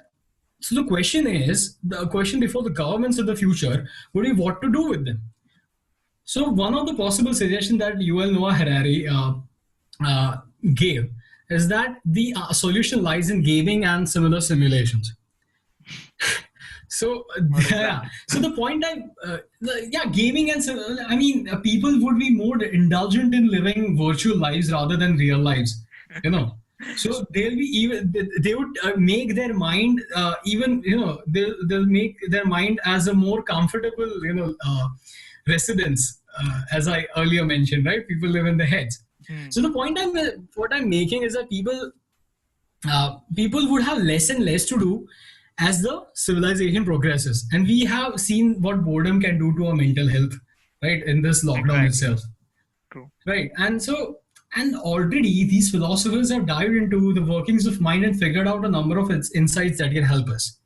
A: so the question before the governments in the future would be what to do with them. So one of the possible suggestions that Yuval Noah Harari uh, gave is that the solution lies in gaming and similar simulations. So
D: What is that?
A: yeah, so the point yeah, gaming and I mean, people would be more indulgent in living virtual lives rather than real lives, you know. So they'll be even they would make their mind even they'll make their mind as a more comfortable residence, as I earlier mentioned, right? People live in their heads.
D: Hmm.
A: So the point what I'm making is that people would have less and less to do as the civilization progresses, and we have seen what boredom can do to our mental health, right? In this lockdown
D: Exactly.
A: itself,
D: True.
A: right? And already these philosophers have dived into the workings of mind and figured out a number of its insights that can help us.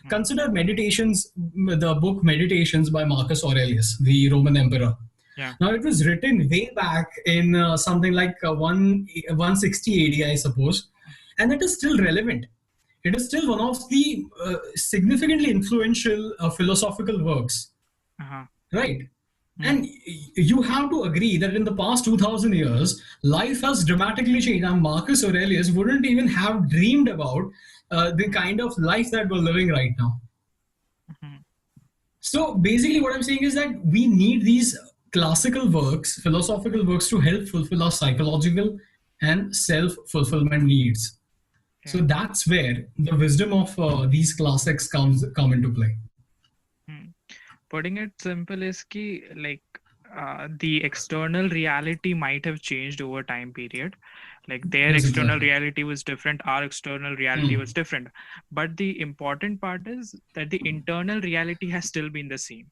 A: Consider Meditations, the book Meditations by Marcus Aurelius, the Roman emperor.
D: Yeah.
A: Now, it was written way back in something like 160 AD, I suppose, and it is still relevant. It is still one of the significantly influential philosophical works,
D: Uh-huh.
A: right?
D: Hmm.
A: And you have to agree that in the past 2000 years, life has dramatically changed. And Marcus Aurelius wouldn't even have dreamed about the kind of life that we're living right now.
D: Mhm.
A: So basically, what I'm saying is that we need these classical works, philosophical works, to help fulfill our psychological and self-fulfillment needs. So
D: Okay.
A: that's where the wisdom of these classics come into play.
D: Hmm. Putting it simple is ki, like the external reality might have changed over time period. Like their
A: Yes,
D: external
A: exactly.
D: reality was different, our external reality was different. But the important part is that the internal reality has still been the same.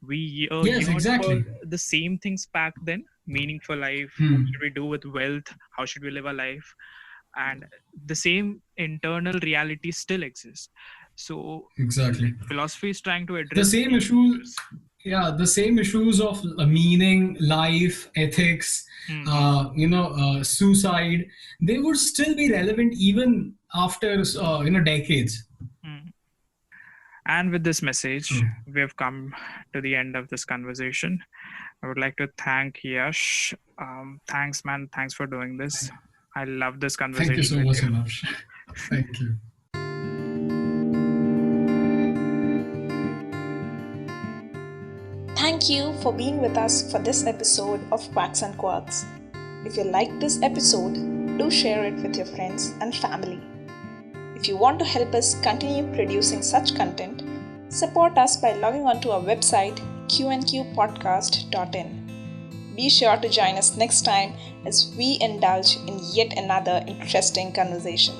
D: We
A: Yes,
D: yearned for
A: exactly.
D: the same things back then: meaningful life, what
A: Hmm.
D: should we do with wealth, how should we live our life, and the same internal reality still exists. So
A: Exactly.
D: like philosophy is trying to
A: The
D: address
A: same
D: these
A: issue,
D: issues.
A: the same issues of meaning, life, ethics,
D: Hmm.
A: suicide, they would still be relevant even after decades.
D: Hmm. And with this message,
A: So
D: we have come to the end of this conversation. I would like to thank Yash. Thanks, man. Thanks for doing this. I love this
A: thank you
D: conversation
A: so
D: with
A: much,
D: you.
A: Anash. Thank you.
B: Thank you for being with us for this episode of Quacks and Quirks. If you liked this episode, do share it with your friends and family. If you want to help us continue producing such content, support us by logging onto our website qnqpodcast.in. Be sure to join us next time as we indulge in yet another interesting conversation.